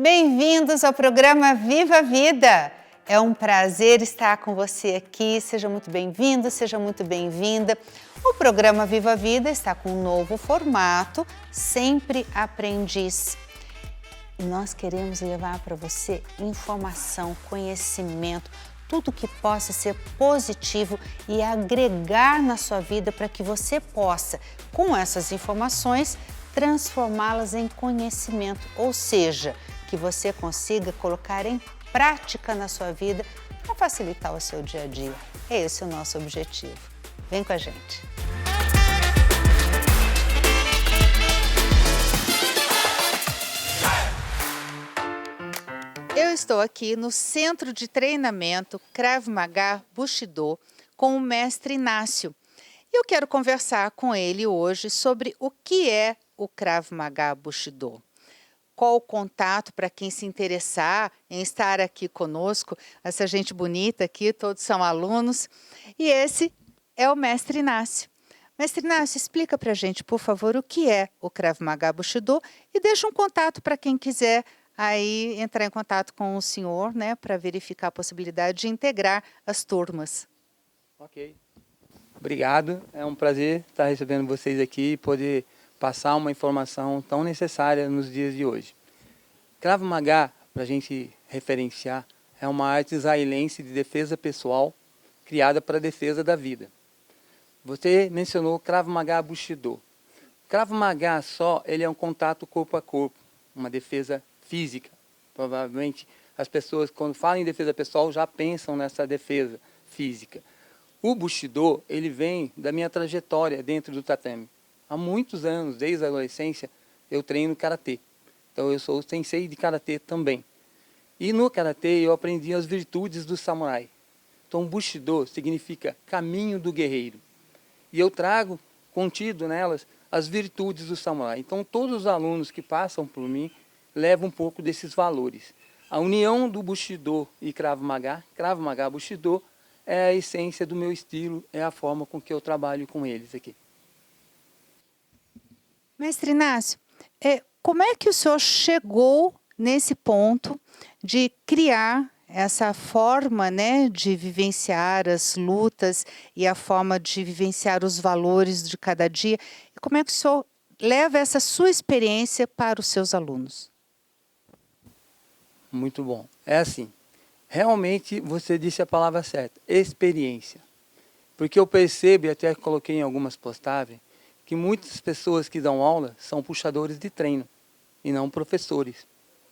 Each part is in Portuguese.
Bem-vindos ao programa Viva a Vida! É um prazer estar com você aqui, seja muito bem-vindo, seja muito bem-vinda. O programa Viva a Vida está com um novo formato, Sempre Aprendiz. E nós queremos levar para você informação, conhecimento, tudo que possa ser positivo e agregar na sua vida para que você possa, com essas informações, transformá-las em conhecimento, ou seja, que você consiga colocar em prática na sua vida para facilitar o seu dia a dia. Esse é o nosso objetivo. Vem com a gente! Eu estou aqui no Centro de Treinamento Krav Maga Bushido com o mestre Inácio. E eu quero conversar com ele hoje sobre o que é o Krav Maga Bushido. Qual o contato para quem se interessar em estar aqui conosco, essa gente bonita aqui, todos são alunos. E esse é o mestre Inácio. Mestre Inácio, explica para a gente, por favor, o que é o Krav Maga Bushido e deixa um contato para quem quiser aí entrar em contato com o senhor, né, para verificar a possibilidade de integrar as turmas. Ok. Obrigado. É um prazer estar recebendo vocês aqui e poder passar uma informação tão necessária nos dias de hoje. Krav Maga, para a gente referenciar, é uma arte israelense de defesa pessoal criada para a defesa da vida. Você mencionou Krav Maga Bushido. Krav Maga só, ele é um contato corpo a corpo, uma defesa física. Provavelmente as pessoas, quando falam em defesa pessoal, já pensam nessa defesa física. O Bushido, ele vem da minha trajetória dentro do tatame. Há muitos anos, desde a adolescência, eu treino karatê. Então eu sou sensei de karatê também. E no karatê eu aprendi as virtudes do samurai. Então Bushido significa caminho do guerreiro. E eu trago contido nelas as virtudes do samurai. Então todos os alunos que passam por mim levam um pouco desses valores. A união do Bushido e Krav Maga Bushido, é a essência do meu estilo, é a forma com que eu trabalho com eles aqui. Mestre Inácio, como é que o senhor chegou nesse ponto de criar essa forma, né, de vivenciar as lutas e a forma de vivenciar os valores de cada dia? E como é que o senhor leva essa sua experiência para os seus alunos? Muito bom. É assim, realmente você disse a palavra certa, experiência. Porque eu percebo, e até coloquei em algumas postagens, que muitas pessoas que dão aula são puxadores de treino e não professores.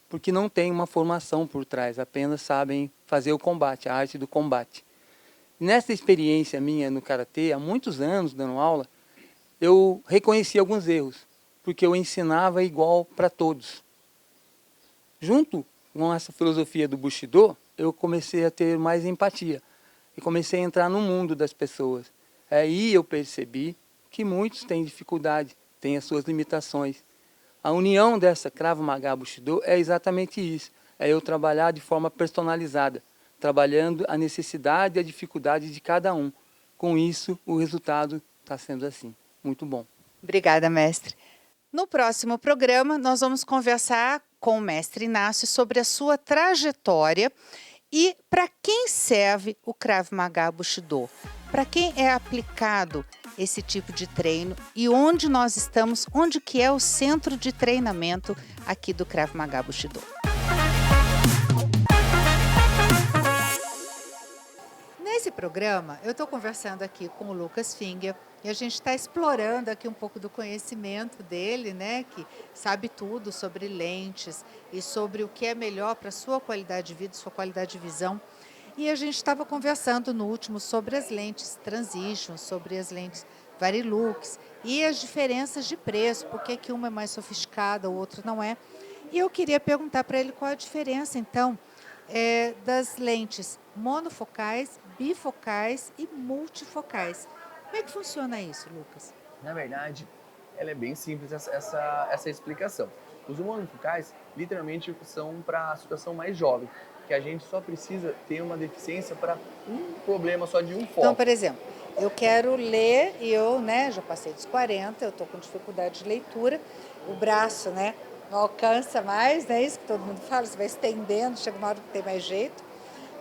Porque não tem uma formação por trás, apenas sabem fazer o combate, a arte do combate. Nessa experiência minha no karatê, há muitos anos dando aula, eu reconheci alguns erros, porque eu ensinava igual para todos. Junto com essa filosofia do Bushido, eu comecei a ter mais empatia e comecei a entrar no mundo das pessoas. Aí eu percebi que muitos têm dificuldade, têm as suas limitações. A união dessa Krav Maga Bushido é exatamente isso, é eu trabalhar de forma personalizada, trabalhando a necessidade e a dificuldade de cada um. Com isso, o resultado está sendo assim, muito bom. Obrigada, mestre. No próximo programa, nós vamos conversar com o mestre Inácio sobre a sua trajetória e para quem serve o Krav Maga Bushido, para quem é aplicado esse tipo de treino e onde nós estamos, onde que é o centro de treinamento aqui do Krav Maga Bushido. Nesse programa, eu estou conversando aqui com o Lucas Finger e a gente está explorando aqui um pouco do conhecimento dele, né, que sabe tudo sobre lentes e sobre o que é melhor para a sua qualidade de vida, sua qualidade de visão. E a gente estava conversando no último sobre as lentes Transition, sobre as lentes Varilux e as diferenças de preço, por que uma é mais sofisticada, o outro não é. E eu queria perguntar para ele qual a diferença, então, das lentes monofocais, bifocais e multifocais. Como é que funciona isso, Lucas? Na verdade, ela é bem simples essa explicação. Os monofocais, literalmente, são para a situação mais jovem, que a gente só precisa ter uma deficiência para um problema só de um foco. Então, por exemplo, eu quero ler e eu, né, já passei dos 40, eu estou com dificuldade de leitura, o braço, né, não alcança mais, né? Isso que todo mundo fala, você vai estendendo, chega uma hora que tem mais jeito.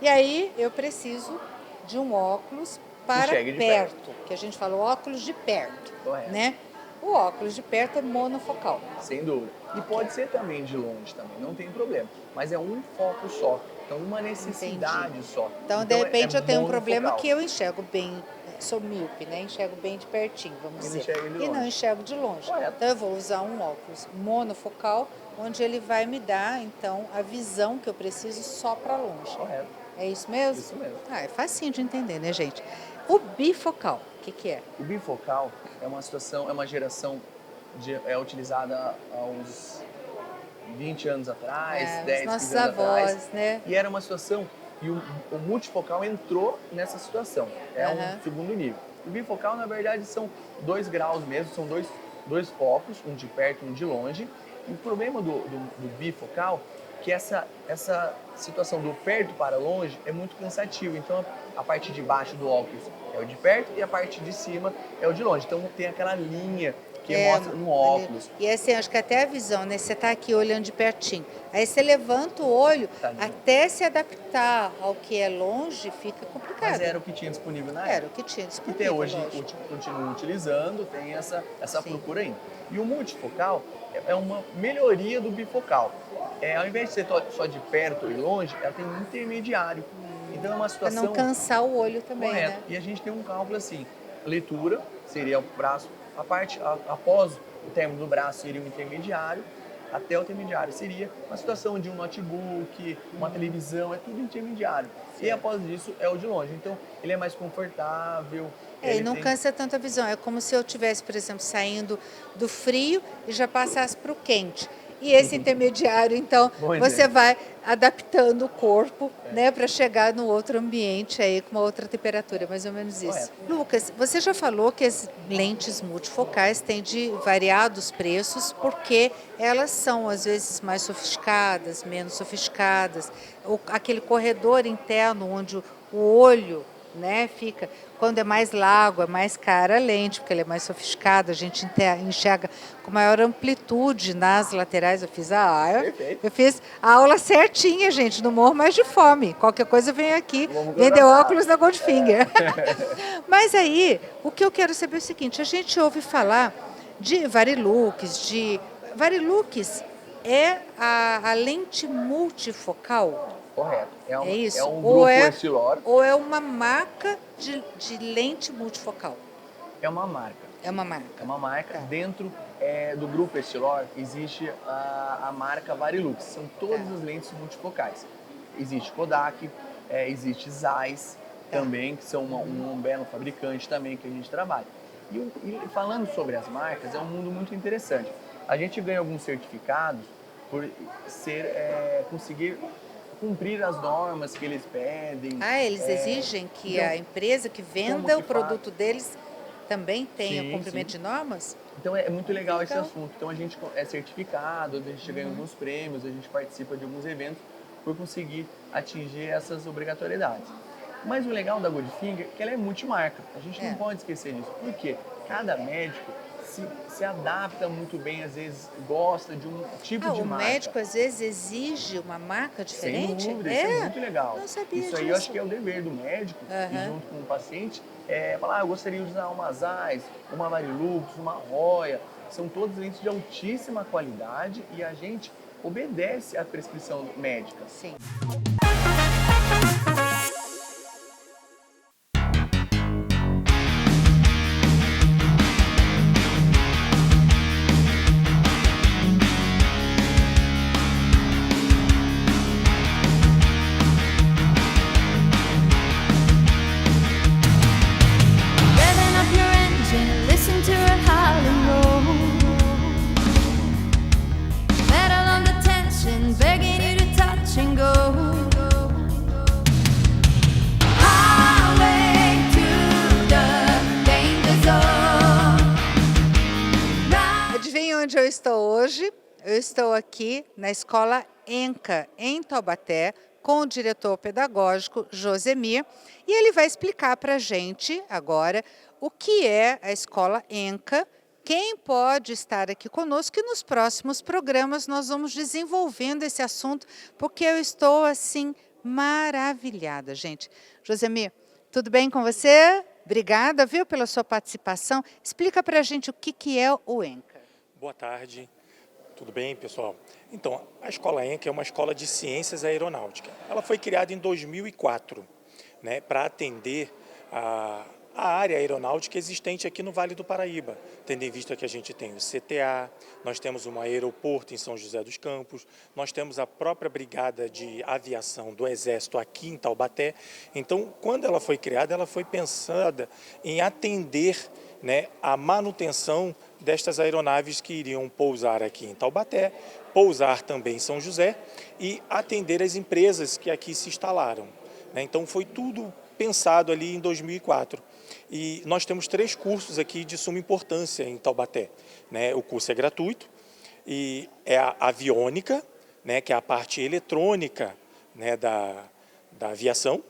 E aí eu preciso de um óculos para Enxergue de perto, que a gente fala o óculos de perto, Correto. né? O óculos de perto é monofocal. Sem dúvida. E pode ser também de longe também, não tem problema. Mas é um foco só. Então, uma necessidade só. Então, de repente, eu tenho um problema monofocal. que eu enxergo bem, sou míope, né? Enxergo bem de pertinho, vamos E não dizer. enxerga de E não longe. enxergo de longe. Correto. Então, eu vou usar um óculos monofocal, onde ele vai me dar, então, a visão que eu preciso só para longe. Correto. É isso mesmo? Isso mesmo. Ah, é facinho de entender, né, gente? O bifocal, o que é? O bifocal é uma situação, é uma geração é utilizada há uns 20 anos atrás, Os 10, nossos 15 anos atrás. avós, né? E era uma situação, e o multifocal entrou nessa situação. É um segundo nível. O bifocal, na verdade, são 2 graus mesmo, são dois focos, um de perto e um de longe. E o problema do bifocal é que essa situação do perto para longe é muito cansativa. Então, a parte de baixo do óculos é o de perto e a parte de cima é o de longe. Então, tem aquela linha que mostra no óculos. E assim, acho que até a visão, né? Você está aqui olhando de pertinho. Aí você levanta o olho, até se adaptar ao que é longe, fica complicado. Mas era o que tinha disponível na época. Era o que tinha E disponível. até hoje lógico. continua utilizando, tem essa Sim. procura ainda. E o multifocal é uma melhoria do bifocal. Ao invés de ser só de perto e longe, ela tem um intermediário. Então é uma Para situação... não cansar o olho também, correto. né? E a gente tem um cálculo assim, leitura seria o braço, a parte após o término do braço seria o intermediário, até o intermediário seria uma situação de um notebook, uma televisão, é tudo intermediário. E após isso é o de longe. Então ele é mais confortável. E não cansa tanto a visão. É como se eu estivesse, por exemplo, saindo do frio e já passasse para o quente. E esse intermediário, então, você vai adaptando o corpo, né, para chegar no outro ambiente aí com uma outra temperatura, mais ou menos isso. Lucas, você já falou que as lentes multifocais têm de variados preços porque elas são às vezes mais sofisticadas, menos sofisticadas. Aquele corredor interno onde o olho, né, fica, quando é mais largo, é mais cara a lente, porque ela é mais sofisticada, a gente enxerga com maior amplitude nas laterais. Eu fiz a aula certinha, gente, não morro mais de fome. Qualquer coisa vem aqui, vender óculos na Goldfinger. Mas aí, o que eu quero saber é o seguinte, a gente ouve falar de Varilux, Varilux é a lente multifocal? Correto. É isso? É um grupo Essilor. Ou é uma marca de lente multifocal? É uma marca. É uma marca. É uma marca. Tá. Dentro do grupo Essilor existe a marca Varilux. São todas as lentes multifocais. Existe Kodak, existe Zeiss também, que são um belo fabricante também que a gente trabalha. E falando sobre as marcas, é um mundo muito interessante. A gente ganha alguns certificados por conseguir cumprir as normas que eles pedem. Eles exigem que a empresa que venda o produto deles também tenha cumprimento de normas? Então é muito legal esse assunto. Então a gente é certificado, a gente ganha alguns prêmios, a gente participa de alguns eventos por conseguir atingir essas obrigatoriedades. Mas o legal da Goldfinger é que ela é multimarca. A gente não pode esquecer disso. Por quê? Cada médico se adapta muito bem, às vezes gosta de um tipo de marca. O médico às vezes exige uma marca diferente? Sem dúvida, isso é muito legal. Não sabia isso aí disso. eu acho que é o dever do médico, e junto com o paciente, falar, eu gostaria de usar uma Zeiss, uma Varilux, uma Roya. São todas lentes de altíssima qualidade e a gente obedece à prescrição médica. Sim. Onde eu estou hoje? Eu estou aqui na Escola ENCA, em Taubaté, com o diretor pedagógico Josemir, e ele vai explicar para a gente agora o que é a Escola ENCA, quem pode estar aqui conosco, e nos próximos programas nós vamos desenvolvendo esse assunto, porque eu estou assim maravilhada, gente. Josemir, tudo bem com você? Obrigada, viu, pela sua participação. Explica para a gente o que é o ENCA. Boa tarde, tudo bem, pessoal? Então, a Escola ENCA é uma escola de ciências aeronáuticas. Ela foi criada em 2004, né, para atender a área aeronáutica existente aqui no Vale do Paraíba, tendo em vista que a gente tem o CTA, nós temos um aeroporto em São José dos Campos, nós temos a própria Brigada de Aviação do Exército aqui em Taubaté. Então, quando ela foi criada, ela foi pensada em atender, né, a manutenção destas aeronaves que iriam pousar aqui em Taubaté, pousar também em São José e atender as empresas que aqui se instalaram, né? Então, foi tudo pensado ali em 2004. E nós temos 3 cursos aqui de suma importância em Taubaté, né? O curso é gratuito e é a aviônica, né, que é a parte eletrônica, né, da aviação.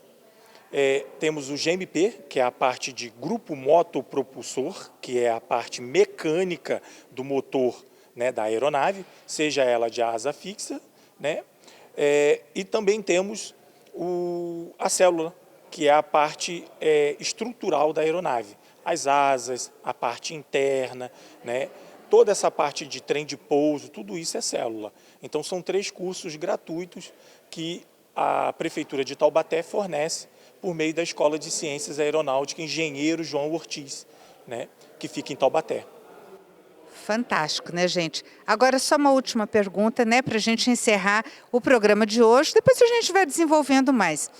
Temos o GMP, que é a parte de grupo motopropulsor, que é a parte mecânica do motor, né, da aeronave, seja ela de asa fixa, né? E também temos a célula, que é a parte estrutural da aeronave, as asas, a parte interna, né? Toda essa parte de trem de pouso, tudo isso é célula. Então são 3 cursos gratuitos que a Prefeitura de Taubaté fornece por meio da Escola de Ciências Aeronáuticas Engenheiro João Ortiz, né? Que fica em Taubaté. Fantástico, né, gente? Agora, só uma última pergunta, né, para a gente encerrar o programa de hoje, depois a gente vai desenvolvendo mais.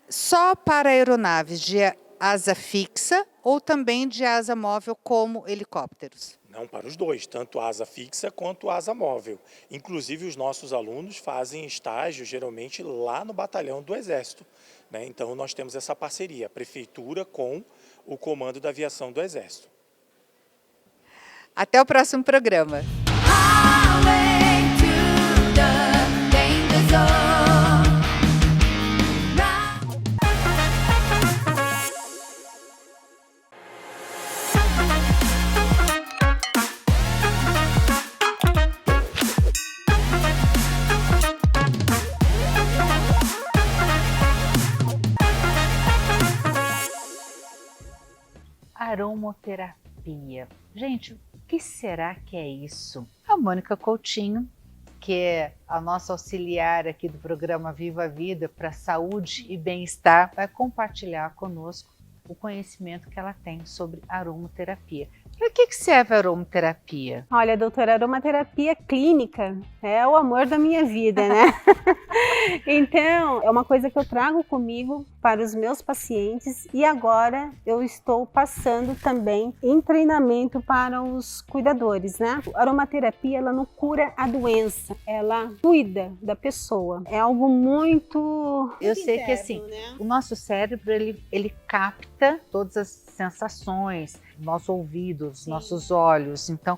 Só para aeronaves de asa fixa ou também de asa móvel, como helicópteros? Não, para os dois, tanto asa fixa quanto asa móvel. Inclusive, os nossos alunos fazem estágio, geralmente, lá no batalhão do Exército, né? Então, nós temos essa parceria, a Prefeitura com o Comando da Aviação do Exército. Até o próximo programa. Aromoterapia. Gente, o que será que é isso? A Mônica Coutinho, que é a nossa auxiliar aqui do programa Viva a Vida para Saúde e Bem-Estar, vai compartilhar conosco o conhecimento que ela tem sobre aromoterapia. Para que serve a aromoterapia? Olha, doutora, a aromaterapia clínica é o amor da minha vida, né? Então, é uma coisa que eu trago comigo para os meus pacientes e agora eu estou passando também em treinamento para os cuidadores, né? A aromaterapia, ela não cura a doença, ela cuida da pessoa. É algo muito... Eu sei que assim, né? O nosso cérebro, ele capta todas as sensações, nossos ouvidos, nossos olhos, então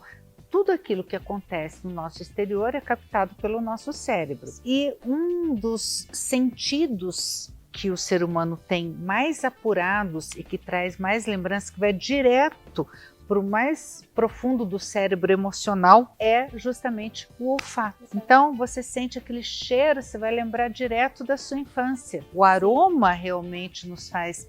tudo aquilo que acontece no nosso exterior é captado pelo nosso cérebro. E um dos sentidos que o ser humano tem mais apurados e que traz mais lembranças, que vai direto para o mais profundo do cérebro emocional, é justamente o olfato. Então você sente aquele cheiro, você vai lembrar direto da sua infância. O aroma realmente nos faz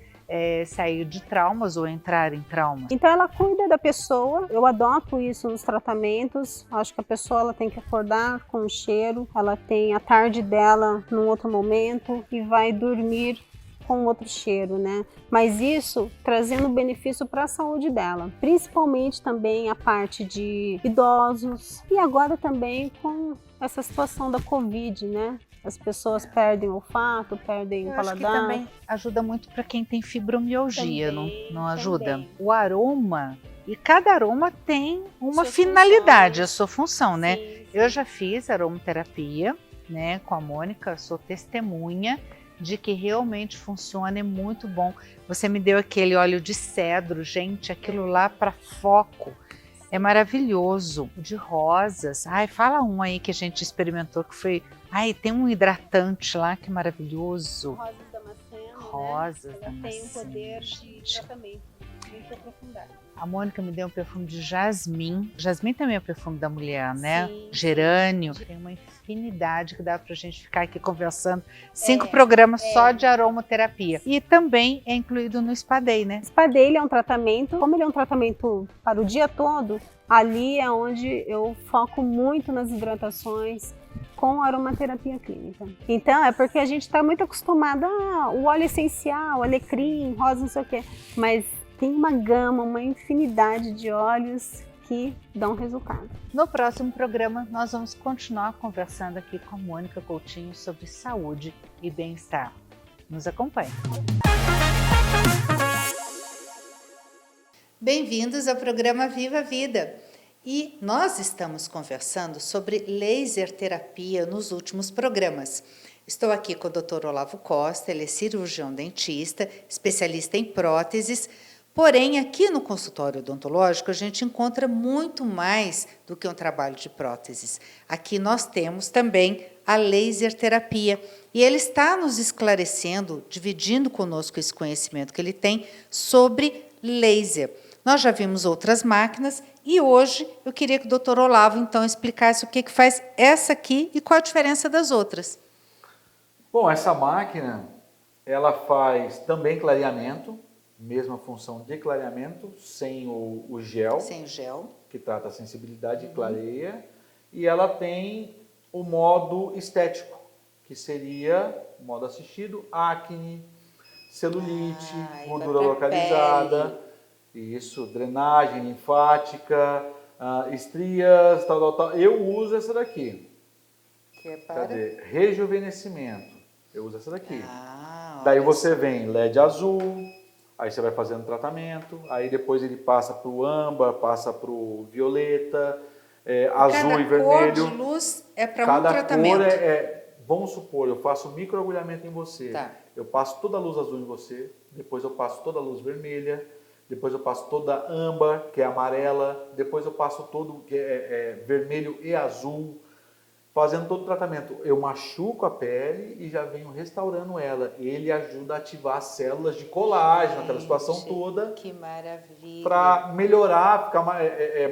sair de traumas ou entrar em traumas. Então ela cuida da pessoa, eu adoto isso nos tratamentos, acho que a pessoa ela tem que acordar com o cheiro, ela tem a tarde dela num outro momento e vai dormir com outro cheiro, né? Mas isso trazendo benefício para a saúde dela, principalmente também a parte de idosos e agora também com essa situação da Covid, né? As pessoas perdem o olfato, perdem o paladar. Acho que também ajuda muito para quem tem fibromialgia, também, não ajuda? Também. O aroma, e cada aroma tem uma finalidade, a sua função, né? Sim. Eu já fiz aromaterapia, né, com a Mônica, sou testemunha de que realmente funciona, é muito bom. Você me deu aquele óleo de cedro, gente, aquilo lá para foco. É maravilhoso, de rosas. Ai, fala um aí que a gente experimentou que foi... Ai, tem um hidratante lá que é maravilhoso. Rosas damasceno, Rosas né? Ela tem o poder damasceno, de tratamento. Muito aprofundado. A Mônica me deu um perfume de jasmim. Jasmim também é um perfume da mulher, né? Sim. Gerânio. Tem uma infinidade que dá pra gente ficar aqui conversando. 5 programas só de aromaterapia. E também é incluído no Spa Day, né? Spa Day é um tratamento, como ele é um tratamento para o dia todo, ali é onde eu foco muito nas hidratações com aromaterapia clínica. Então, é porque a gente está muito acostumado o óleo essencial, alecrim, rosa, não sei o quê. Mas tem uma gama, uma infinidade de óleos que dão resultado. No próximo programa, nós vamos continuar conversando aqui com a Mônica Coutinho sobre saúde e bem-estar. Nos acompanhe. Bem-vindos ao programa Viva a Vida. E nós estamos conversando sobre laser terapia nos últimos programas. Estou aqui com o Dr. Olavo Costa, ele é cirurgião dentista, especialista em próteses. Porém, aqui no consultório odontológico, a gente encontra muito mais do que um trabalho de próteses. Aqui nós temos também a laser terapia. E ele está nos esclarecendo, dividindo conosco esse conhecimento que ele tem sobre laser. Nós já vimos outras máquinas e hoje eu queria que o Dr. Olavo, então, explicasse o que faz essa aqui e qual a diferença das outras. Bom, essa máquina, ela faz também clareamento, mesma função de clareamento, sem o gel. Sem o gel. Que trata a sensibilidade e clareia. E ela tem o modo estético, que seria o modo assistido, acne, celulite, gordura localizada, isso, drenagem linfática, estrias, tal. Eu uso essa daqui. Que é para? Cadê? Rejuvenescimento. Eu uso essa daqui. Daí você vem LED azul. Aí você vai fazendo tratamento, aí depois ele passa para o âmbar, passa para o violeta, azul e vermelho. Cada cor de luz é para um tratamento. Cada cor vamos supor, eu faço microagulhamento em você, eu passo toda a luz azul em você, depois eu passo toda a luz vermelha, depois eu passo toda a âmbar, que é amarela, depois eu passo todo que é vermelho e azul. Fazendo todo o tratamento, eu machuco a pele e já venho restaurando ela. Ele ajuda a ativar as células de colágeno, aquela situação toda. Que maravilha! Para melhorar, ficar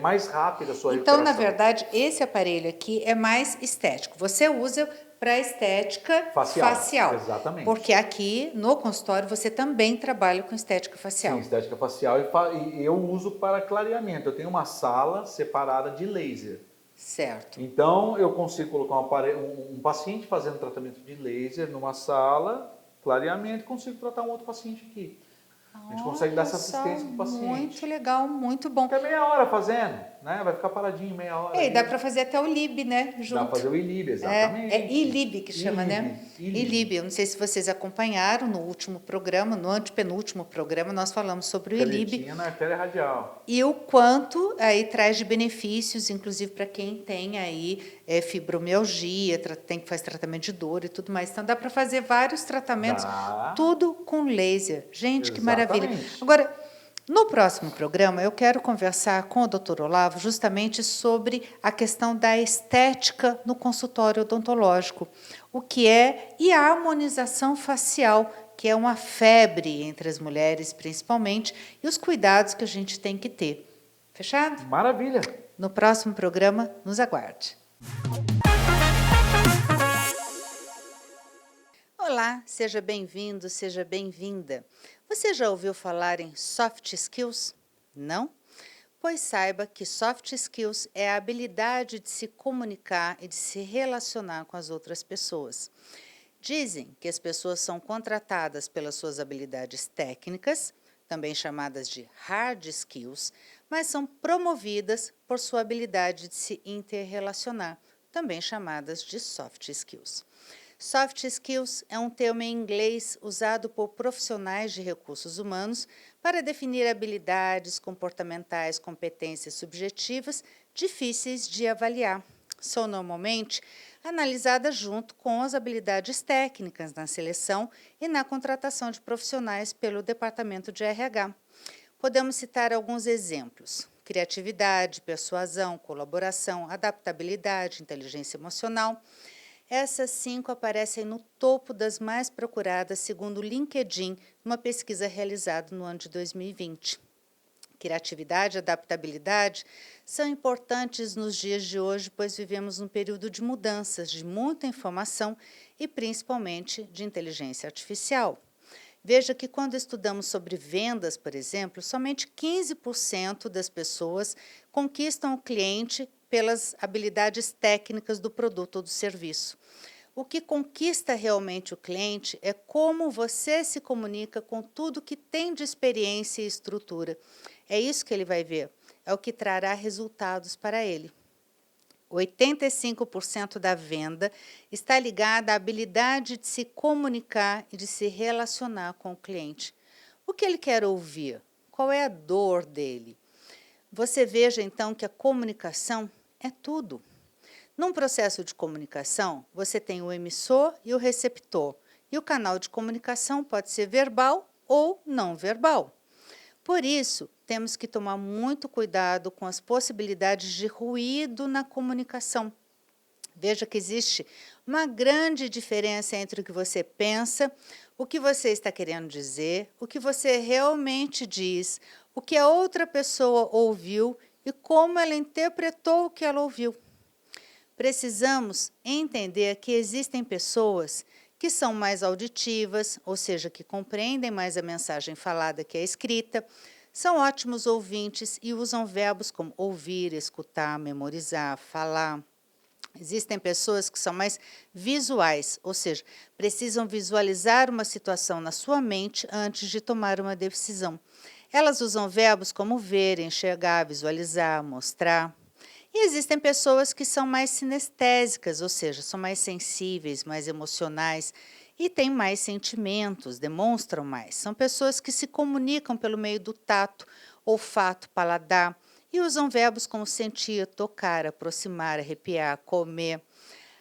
mais rápida a sua recuperação. Então, na verdade, esse aparelho aqui é mais estético. Você usa para estética facial. Exatamente. Porque aqui no consultório você também trabalha com estética facial. Sim, estética facial e eu uso para clareamento. Eu tenho uma sala separada de laser. Certo. Então, eu consigo colocar um paciente fazendo tratamento de laser numa sala, clareamento, e consigo tratar um outro paciente aqui. A gente consegue dar essa assistência para o paciente. Muito legal, muito bom. Fica meia hora fazendo, né? Vai ficar paradinho meia hora. E dá para fazer até o ILIB, né? Junto. Dá para fazer o ILIB, exatamente. É ILIB que chama, né? ILIB. Eu não sei se vocês acompanharam no último programa, no antepenúltimo programa, nós falamos sobre o ILIB. Canetinha na artéria radial. E o quanto aí traz de benefícios, inclusive para quem tem aí fibromialgia, tem que fazer tratamento de dor e tudo mais. Então dá para fazer vários tratamentos, tudo com laser. Gente, que maravilha. Agora, no próximo programa, eu quero conversar com o Dr. Olavo justamente sobre a questão da estética no consultório odontológico, o que é e a harmonização facial, que é uma febre entre as mulheres, principalmente, e os cuidados que a gente tem que ter. Fechado? Maravilha! No próximo programa, nos aguarde. Olá, seja bem-vindo, seja bem-vinda. Você já ouviu falar em soft skills? Não? Pois saiba que soft skills é a habilidade de se comunicar e de se relacionar com as outras pessoas. Dizem que as pessoas são contratadas pelas suas habilidades técnicas, também chamadas de hard skills, mas são promovidas por sua habilidade de se interrelacionar, também chamadas de soft skills. Soft skills é um termo em inglês usado por profissionais de recursos humanos para definir habilidades comportamentais, competências subjetivas difíceis de avaliar. São normalmente analisadas junto com as habilidades técnicas na seleção e na contratação de profissionais pelo Departamento de RH. Podemos citar alguns exemplos: criatividade, persuasão, colaboração, adaptabilidade, inteligência emocional. Essas 5 aparecem no topo das mais procuradas, segundo o LinkedIn, numa pesquisa realizada no ano de 2020. criatividade e adaptabilidade são importantes nos dias de hoje, pois vivemos um período de mudanças, de muita informação e principalmente de inteligência artificial. Veja que quando estudamos sobre vendas, por exemplo, somente 15% das pessoas conquistam o cliente pelas habilidades técnicas do produto ou do serviço. O que conquista realmente o cliente é como você se comunica com tudo que tem de experiência e estrutura. É isso que ele vai ver, é o que trará resultados para ele. 85% da venda está ligada à habilidade de se comunicar e de se relacionar com o cliente. O que ele quer ouvir? Qual é a dor dele? Você veja, então, que a comunicação é tudo. Num processo de comunicação, você tem o emissor e o receptor, e o canal de comunicação pode ser verbal ou não verbal. Por isso, temos que tomar muito cuidado com as possibilidades de ruído na comunicação. Veja que existe uma grande diferença entre o que você pensa, o que você está querendo dizer, o que você realmente diz, o que a outra pessoa ouviu e como ela interpretou o que ela ouviu. Precisamos entender que existem pessoas que são mais auditivas, ou seja, que compreendem mais a mensagem falada que a escrita, são ótimos ouvintes e usam verbos como ouvir, escutar, memorizar, falar. Existem pessoas que são mais visuais, ou seja, precisam visualizar uma situação na sua mente antes de tomar uma decisão. Elas usam verbos como ver, enxergar, visualizar, mostrar. E existem pessoas que são mais sinestésicas, ou seja, são mais sensíveis, mais emocionais e têm mais sentimentos, demonstram mais. São pessoas que se comunicam pelo meio do tato, olfato, paladar e usam verbos como sentir, tocar, aproximar, arrepiar, comer.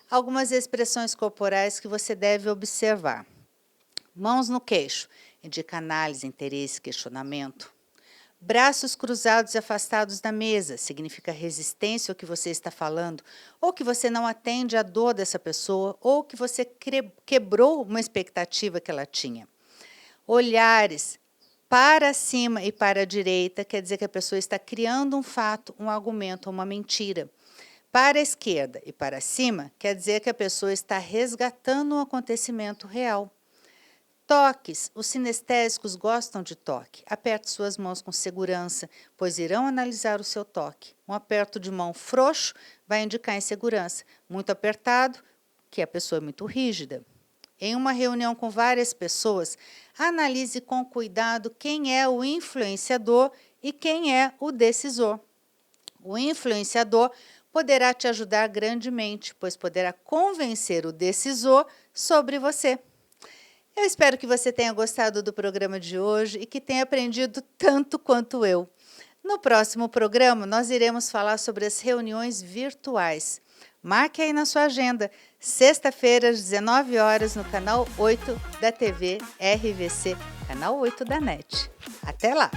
Algumas expressões corporais que você deve observar. Mãos no queixo, indica análise, interesse, questionamento. Braços cruzados e afastados da mesa, significa resistência ao que você está falando, ou que você não atende à dor dessa pessoa, ou que você quebrou uma expectativa que ela tinha. Olhares para cima e para a direita, quer dizer que a pessoa está criando um fato, um argumento, uma mentira. Para a esquerda e para cima, quer dizer que a pessoa está resgatando um acontecimento real. Toques. Os sinestésicos gostam de toque. Aperte suas mãos com segurança, pois irão analisar o seu toque. Um aperto de mão frouxo vai indicar insegurança. Muito apertado, que a pessoa é muito rígida. Em uma reunião com várias pessoas, analise com cuidado quem é o influenciador e quem é o decisor. O influenciador poderá te ajudar grandemente, pois poderá convencer o decisor sobre você. Eu espero que você tenha gostado do programa de hoje e que tenha aprendido tanto quanto eu. No próximo programa, nós iremos falar sobre as reuniões virtuais. Marque aí na sua agenda, sexta-feira, às 19 horas, no canal 8 da TV RVC, canal 8 da NET. Até lá!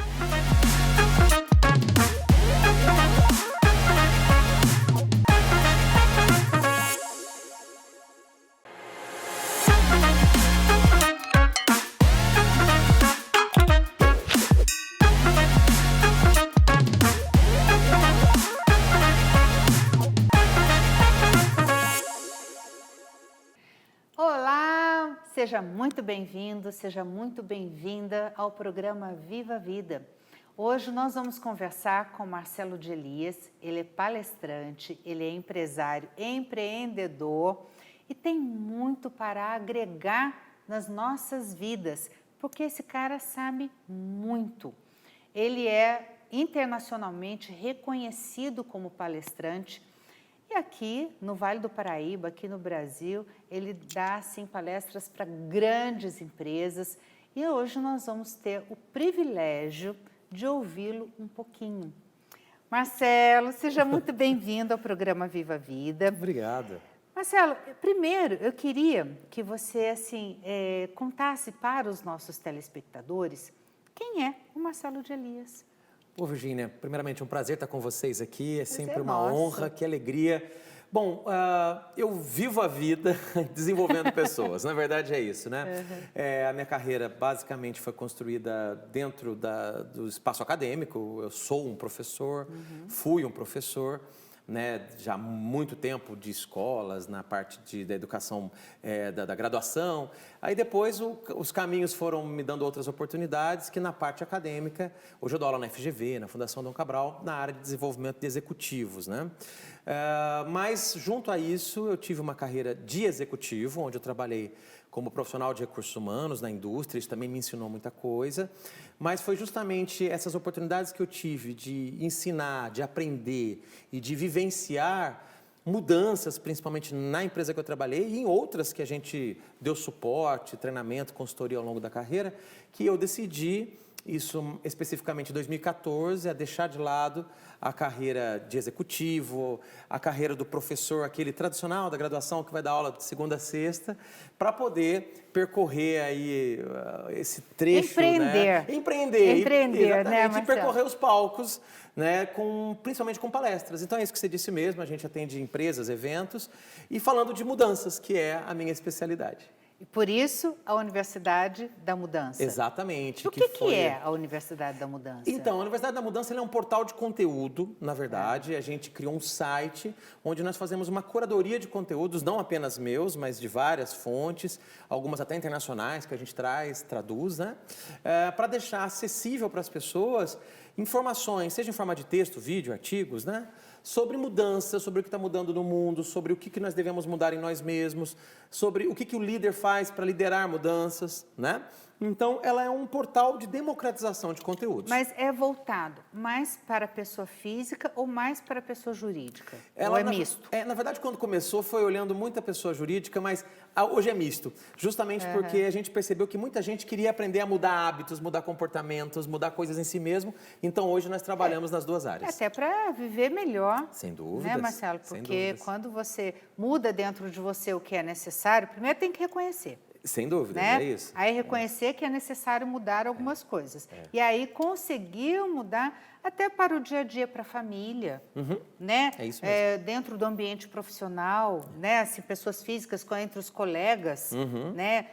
Seja muito bem-vindo, seja muito bem-vinda ao programa Viva a Vida. Hoje nós vamos conversar com Marcelo de Elias. Ele é palestrante, ele é empresário, empreendedor e tem muito para agregar nas nossas vidas, porque esse cara sabe muito. Ele é internacionalmente reconhecido como palestrante. E aqui no Vale do Paraíba, aqui no Brasil, ele dá assim, palestras para grandes empresas e hoje nós vamos ter o privilégio de ouvi-lo um pouquinho. Marcelo, seja muito bem-vindo ao programa Viva a Vida. Obrigado. Marcelo, primeiro eu queria que você assim, contasse para os nossos telespectadores quem é o Marcelo de Elias. Ô, Virgínia, primeiramente um prazer estar com vocês aqui, é sempre uma nosso. honra, que alegria. Bom, eu vivo a vida desenvolvendo pessoas, na verdade é isso, né? A minha carreira basicamente foi construída dentro do espaço acadêmico. Eu sou um professor, fui um professor, né, já há muito tempo de escolas, na parte da educação, da graduação. Aí depois os caminhos foram me dando outras oportunidades, que na parte acadêmica, hoje eu dou aula na FGV, na Fundação Dom Cabral, na área de desenvolvimento de executivos, né? Mas junto a isso eu tive uma carreira de executivo, onde eu trabalhei como profissional de recursos humanos na indústria. Isso também me ensinou muita coisa, mas foi justamente essas oportunidades que eu tive de ensinar, de aprender e de vivenciar mudanças, principalmente na empresa que eu trabalhei e em outras que a gente deu suporte, treinamento, consultoria ao longo da carreira, que eu decidi, isso especificamente em 2014, a deixar de lado a carreira de executivo, a carreira do professor, aquele tradicional da graduação que vai dar aula de segunda a sexta, para poder percorrer aí esse trecho, empreender, né? Empreender, né, e percorrer os palcos, né, principalmente com palestras. Então é isso que você disse mesmo, a gente atende empresas, eventos, e falando de mudanças, que é a minha especialidade. E por isso, a Universidade da Mudança. Exatamente. O que é a Universidade da Mudança? Então, a Universidade da Mudança é um portal de conteúdo, na verdade. A gente criou um site onde nós fazemos uma curadoria de conteúdos, não apenas meus, mas de várias fontes, algumas até internacionais, que a gente traduz, né? Para deixar acessível para as pessoas informações, seja em forma de texto, vídeo, artigos, né? Sobre mudança, sobre o que está mudando no mundo, sobre o que nós devemos mudar em nós mesmos, sobre o que o líder faz para liderar mudanças, né? Então, ela é um portal de democratização de conteúdos. Mas é voltado mais para a pessoa física ou mais para a pessoa jurídica? Ou é misto? Na verdade, quando começou, foi olhando muito a pessoa jurídica, mas hoje é misto. Justamente porque a gente percebeu que muita gente queria aprender a mudar hábitos, mudar comportamentos, mudar coisas em si mesmo. Então, hoje nós trabalhamos nas duas áreas. Até para viver melhor. Sem dúvidas. Né, Marcelo? Porque quando você muda dentro de você o que é necessário, primeiro tem que reconhecer. Sem dúvida, né? É isso. Aí reconhecer que é necessário mudar algumas coisas. E aí conseguir mudar até para o dia a dia, para a família, né? É isso mesmo. Dentro do ambiente profissional, né? Assim, pessoas físicas entre os colegas, né?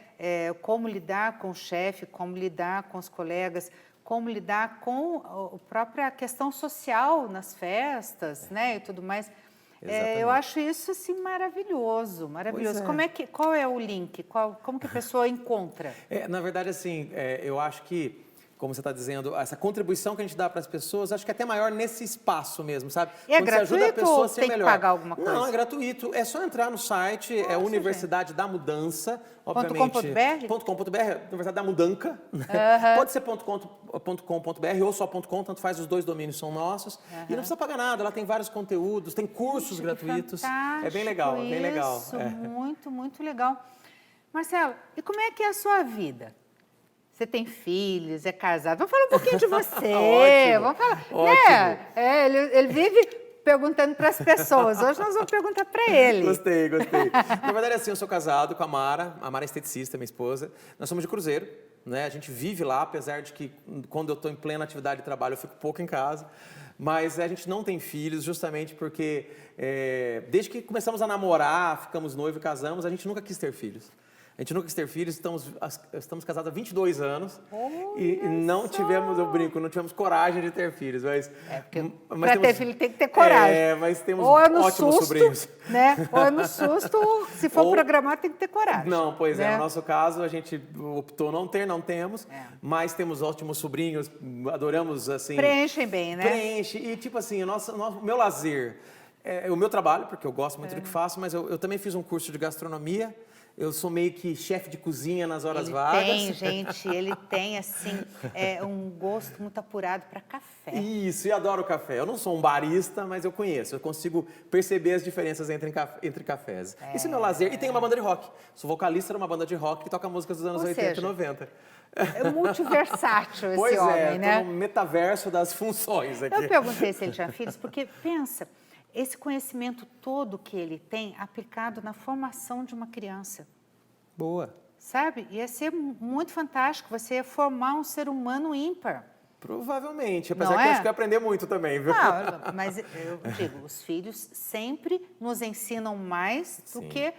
Como lidar com o chefe, como lidar com os colegas, como lidar com a própria questão social nas festas, né? E tudo mais. Eu acho isso assim maravilhoso, maravilhoso. Qual é o link? Como que a pessoa encontra? Na verdade, assim, eu acho que, como você está dizendo, essa contribuição que a gente dá para as pessoas, acho que é até maior nesse espaço mesmo, sabe? E é gratuito ou tem que pagar alguma coisa? Não, é gratuito. É só entrar no site, é Universidade da Mudança, obviamente. .com.br? Universidade da Mudanca. Pode ser .com.br ou só .com, tanto faz, os dois domínios são nossos. E não precisa pagar nada, ela tem vários conteúdos, tem cursos gratuitos. Fantástico, é bem legal, é bem legal. Muito, muito legal. Marcelo, e como é que é a sua vida? Você tem filhos, é casado. Vamos falar um pouquinho de você. Ótimo, vamos falar. ótimo. Né? Ele vive perguntando para as pessoas. Hoje nós vamos perguntar para ele. Gostei. Na verdade, assim, eu sou casado com a Mara é esteticista, minha esposa. Nós somos de Cruzeiro, né? A gente vive lá, apesar de que quando eu estou em plena atividade de trabalho, eu fico pouco em casa. Mas a gente não tem filhos justamente porque, desde que começamos a namorar, ficamos noivos e casamos, a gente nunca quis ter filhos. A gente nunca quis ter filhos, estamos casados há 22 anos e não tivemos, eu brinco, não tivemos coragem de ter filhos. Mas para ter filho tem que ter coragem. Mas temos ótimos susto, sobrinhos. Né? Ou é no susto, se for programar tem que ter coragem. Não, pois né? No nosso caso a gente optou não temos, mas temos ótimos sobrinhos, adoramos assim. Preenchem bem, né? Preenche, e tipo assim, o meu lazer é o meu trabalho, porque eu gosto muito do que faço, mas eu também fiz um curso de gastronomia. Eu sou meio que chefe de cozinha nas horas vagas. Ele tem, assim, um gosto muito apurado para café. Isso, e adoro café. Eu não sou um barista, mas eu conheço. Eu consigo perceber as diferenças entre cafés. Esse é meu lazer. E tem uma banda de rock. Sou vocalista de uma banda de rock que toca músicas dos anos 80 e 90. É multiversátil esse homem, né? Tô no metaverso das funções aqui. Eu perguntei se ele tinha filhos, porque, pensa, esse conhecimento todo que ele tem aplicado na formação de uma criança. Boa. Sabe? Ia ser muito fantástico, você ia formar um ser humano ímpar. Provavelmente, apesar Não que é? eu acho que eu aprender muito também, viu? Não, mas eu digo, os filhos sempre nos ensinam mais do Sim. que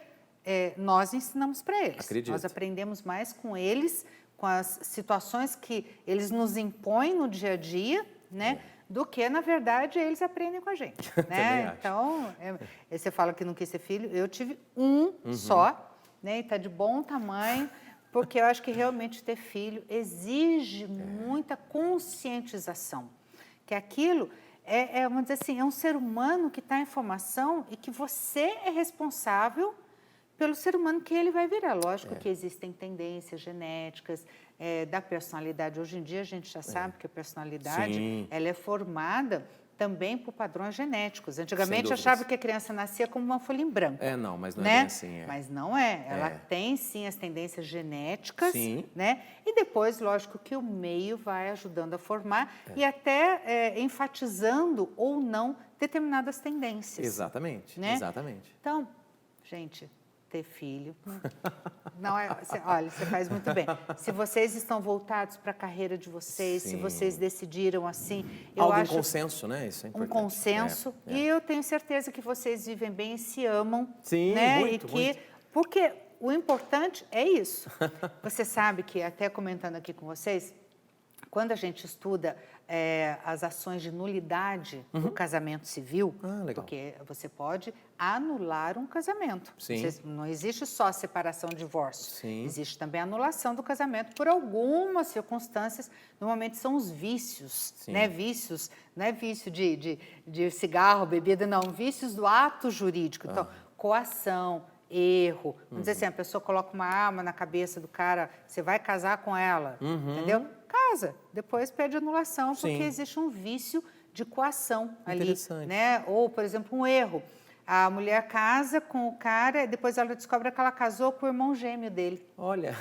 nós ensinamos para eles. Acredito. Nós aprendemos mais com eles, com as situações que eles nos impõem no dia a dia, né? Do que, na verdade, eles aprendem com a gente, né? acho. Então, você fala que não quis ter filho, eu tive um só, né? E tá de bom tamanho, porque eu acho que realmente ter filho exige muita conscientização, que aquilo vamos dizer assim, é um ser humano que está em formação e que você é responsável pelo ser humano que ele vai virar. Lógico que existem tendências genéticas, da personalidade. Hoje em dia a gente já sabe que a personalidade ela é formada também por padrões genéticos. Antigamente achava que a criança nascia como uma folha em branco. Não, mas não né? é bem assim. Mas não é. Ela tem sim as tendências genéticas, né? E depois, lógico, que o meio vai ajudando a formar e até enfatizando ou não determinadas tendências. Exatamente, né? exatamente. Então, gente, ter filho. Não é, olha, você faz muito bem. Se vocês estão voltados para a carreira de vocês, se vocês decidiram assim, eu acho um consenso, né? Isso é importante. um consenso. E eu tenho certeza que vocês vivem bem e se amam. Sim, né? muito, e que, muito. porque o importante é isso. Você sabe que, até comentando aqui com vocês, quando a gente estuda as ações de nulidade do casamento civil, porque você pode anular um casamento. Não existe só separação e divórcio. Existe também a anulação do casamento por algumas circunstâncias. Normalmente são os vícios, né? Vícios, não é vício de cigarro, bebida, não. Vícios do ato jurídico. Então, coação, erro. Vamos dizer assim, a pessoa coloca uma arma na cabeça do cara, você vai casar com ela, entendeu? Casa, depois pede anulação, porque existe um vício de coação ali, né? Ou, por exemplo, um erro. A mulher casa com o cara, depois ela descobre que ela casou com o irmão gêmeo dele. Olha,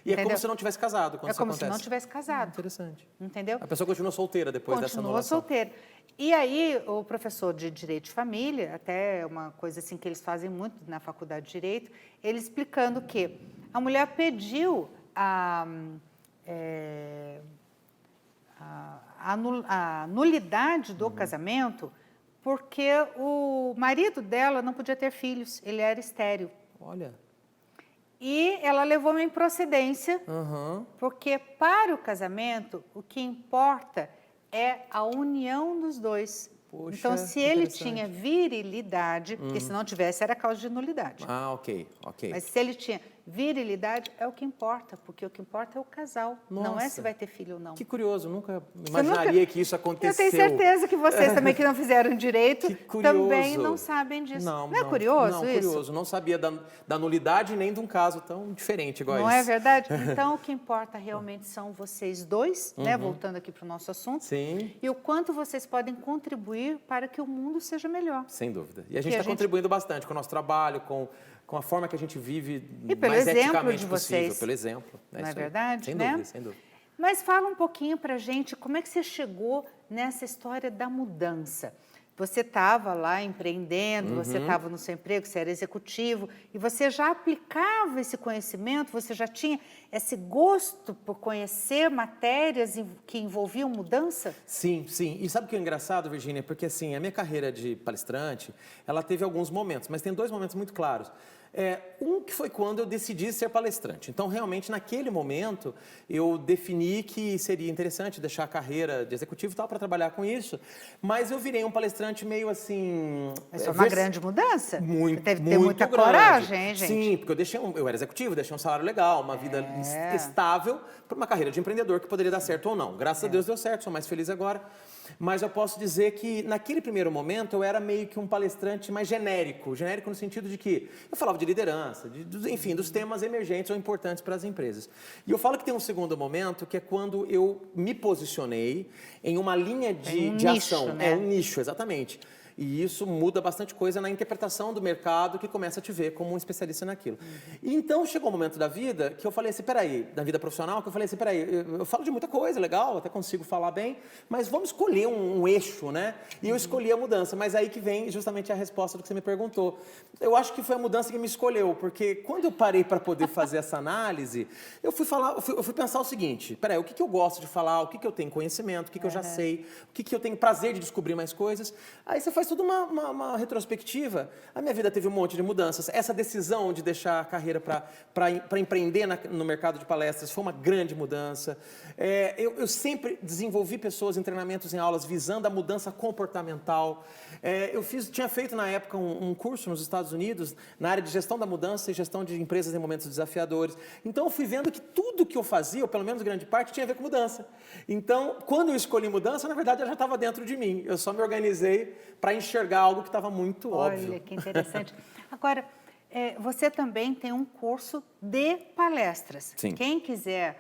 e é como se não tivesse casado quando isso acontece. É como se não tivesse casado. Interessante. Entendeu? A pessoa continua solteira depois dessa anulação. Continua solteira. E aí, o professor de Direito de Família, até uma coisa assim que eles fazem muito na Faculdade de Direito, ele explicando que a mulher pediu a nulidade do casamento porque o marido dela não podia ter filhos, ele era estéril. Olha. E ela levou uma improcedência, porque para o casamento o que importa é a união dos dois. Poxa, então, se ele tinha virilidade, porque se não tivesse era causa de nulidade. Ok. Mas se ele tinha virilidade, é o que importa, porque o que importa é o casal, não é se vai ter filho ou não. Que curioso, nunca imaginaria que isso aconteceu. Eu tenho certeza que vocês também que não fizeram direito, também não sabem disso. Não é curioso isso? Não, curioso. Não sabia da nulidade nem de um caso tão diferente igual não esse. Não é verdade? Então, o que importa realmente são vocês dois, né? Voltando aqui para o nosso assunto. E o quanto vocês podem contribuir para que o mundo seja melhor. Sem dúvida. E a gente está contribuindo bastante com o nosso trabalho, com a forma que a gente vive e pelo mais exemplo eticamente de possível. vocês. Pelo exemplo. Não é verdade? Sem né? dúvida, sem dúvida. Mas fala um pouquinho para a gente, como é que você chegou nessa história da mudança? Você estava lá empreendendo, você estava no seu emprego, você era executivo, e você já aplicava esse conhecimento, você já tinha esse gosto por conhecer matérias que envolviam mudança? Sim. E sabe o que é engraçado, Virgínia? Porque assim, a minha carreira de palestrante, ela teve alguns momentos, mas tem dois momentos muito claros. Um que foi quando eu decidi ser palestrante. Então, realmente, naquele momento, eu defini que seria interessante deixar a carreira de executivo e tal para trabalhar com isso, mas eu virei um palestrante meio assim... Mas foi uma grande mudança. Muito, você teve que ter muita coragem, hein, gente? Sim, porque eu era executivo, deixei um salário legal, uma vida estável para uma carreira de empreendedor que poderia dar certo ou não. Graças a Deus deu certo, sou mais feliz agora. Mas eu posso dizer que, naquele primeiro momento, eu era meio que um palestrante mais genérico no sentido de que eu falava de liderança, enfim, dos temas emergentes ou importantes para as empresas. E eu falo que tem um segundo momento, que é quando eu me posicionei em uma linha de nicho, ação. Né? Um nicho, exatamente. E isso muda bastante coisa na interpretação do mercado, que começa a te ver como um especialista naquilo. E então chegou um momento da vida que eu falei assim, peraí, da vida profissional, que eu falei assim, peraí, eu falo de muita coisa, legal, até consigo falar bem, mas vamos escolher um eixo, né? E eu escolhi a mudança, mas aí que vem justamente a resposta do que você me perguntou. Eu acho que foi a mudança que me escolheu, porque quando eu parei para poder fazer essa análise, eu fui pensar o seguinte, peraí, o que eu gosto de falar, o que eu tenho conhecimento, o que eu já sei, o que eu tenho prazer de descobrir mais coisas. Aí você faz tudo uma retrospectiva. A minha vida teve um monte de mudanças. Essa decisão de deixar a carreira para empreender no mercado de palestras foi uma grande mudança. Eu sempre desenvolvi pessoas em treinamentos, em aulas, visando a mudança comportamental. Tinha feito na época um curso nos Estados Unidos na área de gestão da mudança e gestão de empresas em momentos desafiadores. Então eu fui vendo que tudo que eu fazia, ou pelo menos grande parte, tinha a ver com mudança. Então, quando eu escolhi mudança, na verdade, ela já estava dentro de mim. Eu só me organizei para enxergar algo que estava muito óbvio. Olha, que interessante. Agora, você também tem um curso de palestras. Sim. Quem quiser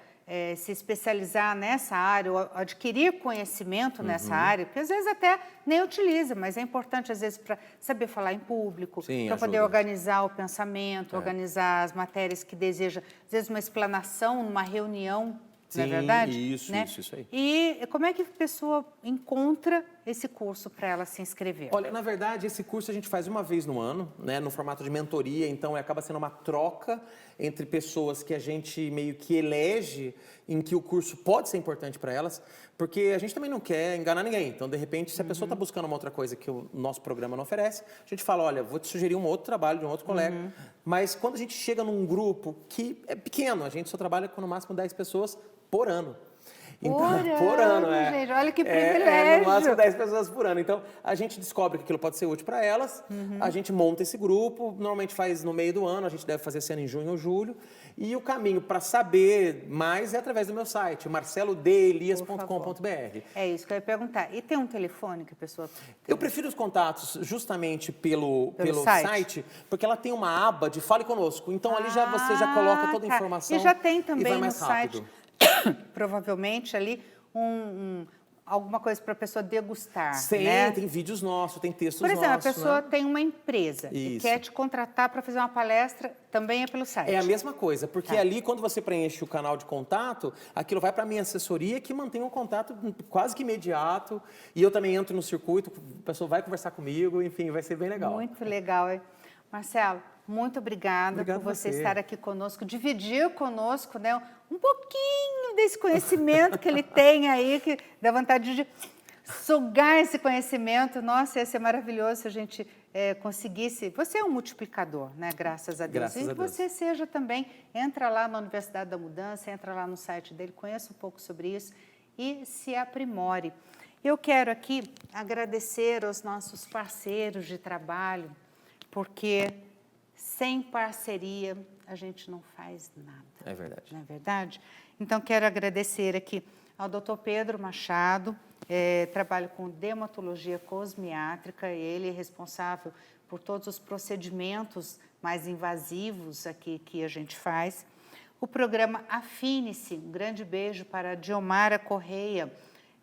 se especializar nessa área, ou adquirir conhecimento nessa área, porque às vezes até nem utiliza, mas é importante às vezes para saber falar em público, para poder organizar o pensamento, organizar as matérias que deseja, às vezes uma explanação numa reunião. Sim, não é verdade? Isso, né? isso aí. E como é que a pessoa encontra esse curso para ela se inscrever? Olha, na verdade, esse curso a gente faz uma vez no ano, né, no formato de mentoria, então acaba sendo uma troca entre pessoas que a gente meio que elege em que o curso pode ser importante para elas, porque a gente também não quer enganar ninguém. Então, de repente, se a pessoa está buscando uma outra coisa que o nosso programa não oferece, a gente fala, olha, vou te sugerir um outro trabalho de um outro colega, mas quando a gente chega num grupo que é pequeno, a gente só trabalha com no máximo 10 pessoas por ano. Então, por ano, gente, olha que privilégio. No máximo 10 pessoas por ano. Então, a gente descobre que aquilo pode ser útil para elas, a gente monta esse grupo, normalmente faz no meio do ano, a gente deve fazer esse ano em junho ou julho, e o caminho para saber mais é através do meu site, marcelodelias.com.br. É isso que eu ia perguntar. E tem um telefone que a pessoa... Eu prefiro os contatos justamente pelo site, porque ela tem uma aba de Fale Conosco, então ali você já coloca toda a informação e já tem também e vai mais no rápido. site... provavelmente ali alguma coisa para a pessoa degustar, né? Tem vídeos nossos, tem textos nossos. Por exemplo, nossos, a pessoa né? tem uma empresa e quer te contratar para fazer uma palestra, também é pelo site. É a mesma coisa, porque ali quando você preenche o canal de contato, aquilo vai para a minha assessoria que mantém um contato quase que imediato, e eu também entro no circuito, a pessoa vai conversar comigo, enfim, vai ser bem legal. Muito legal, hein? Marcelo, muito obrigada por você estar aqui conosco, dividir conosco, né, um pouquinho desse conhecimento que ele tem aí, que dá vontade de sugar esse conhecimento. Nossa, ia ser maravilhoso se a gente conseguisse... Você é um multiplicador, né? Graças a Deus. Graças a Deus. Você seja também, entra lá na Universidade da Mudança, entra lá no site dele, conheça um pouco sobre isso e se aprimore. Eu quero aqui agradecer aos nossos parceiros de trabalho, porque sem parceria a gente não faz nada. É verdade. Não é verdade? Então, quero agradecer aqui ao Dr. Pedro Machado, trabalho com dermatologia cosmiátrica, ele é responsável por todos os procedimentos mais invasivos aqui que a gente faz. O programa Afine-se, um grande beijo para a Diomara Correia.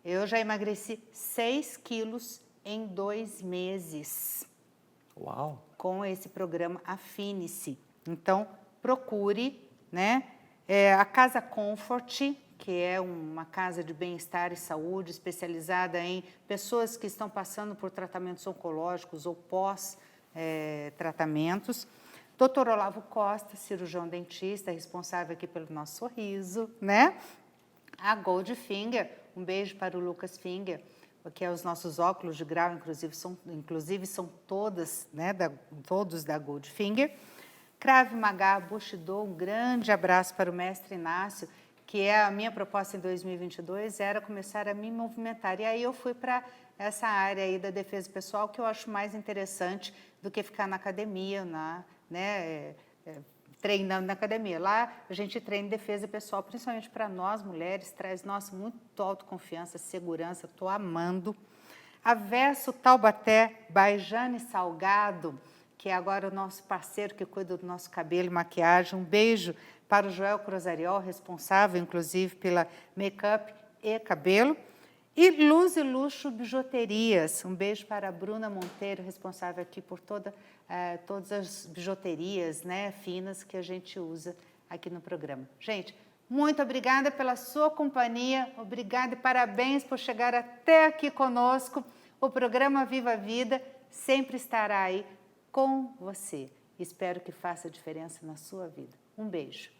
Eu já emagreci 6 quilos em 2 meses. Uau! Com esse programa Afine-se. Então, procure, né? A Casa Comfort, que é uma casa de bem-estar e saúde especializada em pessoas que estão passando por tratamentos oncológicos ou pós-tratamentos. Dr. Olavo Costa, cirurgião dentista, responsável aqui pelo nosso sorriso, né? A Goldfinger, um beijo para o Lucas Finger, porque os nossos óculos de grau, inclusive são todas, né, todos da Goldfinger. Krav Maga, Bushido, um grande abraço para o mestre Inácio, que é a minha proposta em 2022, era começar a me movimentar. E aí eu fui para essa área aí da defesa pessoal, que eu acho mais interessante do que ficar na academia, treinando na academia. Lá a gente treina defesa pessoal, principalmente para nós mulheres, traz muito autoconfiança, segurança, estou amando. A Verso Taubaté, Baijane Salgado, que é agora o nosso parceiro que cuida do nosso cabelo e maquiagem. Um beijo para o Joel Cruzariol, responsável, inclusive, pela make-up e cabelo. E Luz e Luxo Bijuterias. Um beijo para a Bruna Monteiro, responsável aqui por todas as bijuterias, né, finas que a gente usa aqui no programa. Gente, muito obrigada pela sua companhia, obrigada e parabéns por chegar até aqui conosco. O programa Viva a Vida sempre estará aí com você. Espero que faça diferença na sua vida. Um beijo.